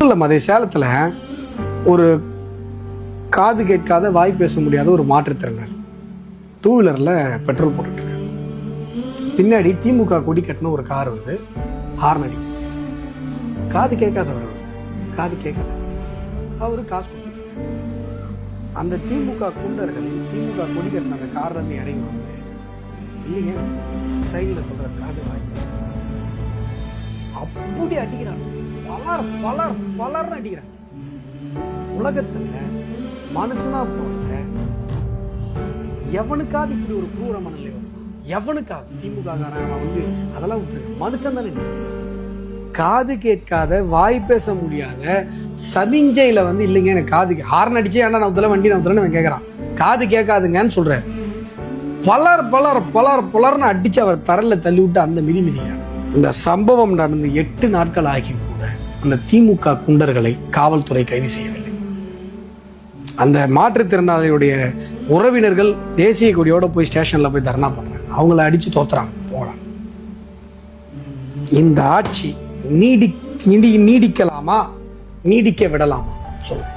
மட்டும் அதே சேலத்துல ஒரு காது கேட்காத வாய் பேச முடியாத ஒரு மாற்றுத்திறனாளி 2 வீலர்ல பெட்ரோல் போட்டுட்டு இருக்காரு. பின்னாடி திமுக கொடி கட்டின ஒரு கார் வந்து ஹார்ன் அடி. காது கேட்காதவர், காது கேட்கல, அவரு காசு கொடுத்துருக்காரு. அந்த திமுக குண்டர்கள் திமுக கொடி கட்டின அந்த கார்ல இருந்து இறங்கி வந்து இல்லைங்க சைட்ல சொல்ற காது வாய் பேச அப்படி அடிக்கிறாங்க. பலர் அடிக்கிறாங்க. உலகத்துல மனுஷனா போன்ற எவனுக்காவது இப்படி ஒரு குரூர மனநிலை வரும்? எவனுக்காவது? திமுக வந்து அதெல்லாம் மனுஷன் தானே. காது கேட்காத வாய் பேச முடியாத சமிஞ்சையில வந்து இல்லைங்க எனக்கு காது ஹார்ன் அடிச்சு ஏன்னா நான் முதல்ல வண்டி நான் கேட்கறான். காது கேட்காதுங்கன்னு சொல்றேன். பலர்னு அடிச்சு அவர் தரல தள்ளி விட்டு அந்த மிதிக்கிறார். இந்த சம்பவம் நடந்து 8 நாட்கள் ஆகி கூட அந்த திமுக குண்டர்களை காவல்துறை கைது செய்யவில்லை. அந்த மாற்றுத்திறனாளியுடைய உறவினர்கள் தேசிய கொடியோட போய் ஸ்டேஷன்ல போய் தர்ணா பண்றாங்க. அவங்கள அடிச்சு தோத்துறாங்க. போகலாம். இந்த ஆட்சி நீடிக்கலாமா, நீடிக்க விடலாமா சொல்லுங்க.